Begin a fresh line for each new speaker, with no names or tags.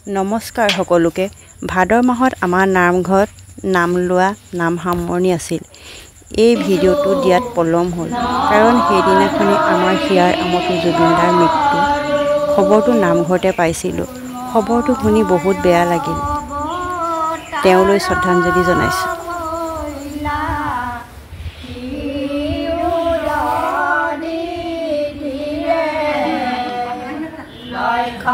নমস্কাৰ সকলোকে। ভাদৰ মাহত আমাৰ নামঘৰত নাম লোৱা নাম সামৰণি আছিল। এই ভিডিঅ'টো দিয়াত পলম হ'ল, কাৰণ সেইদিনাখনেই আমাৰ হিয়াৰ আমঠু জুবিনদাৰ মৃত্যু খবৰটো নামঘৰতে পাইছিলোঁ। খবৰটো শুনি বহুত বেয়া লাগিল। তেওঁলৈ শ্ৰদ্ধাঞ্জলি জনাইছোঁ।
Like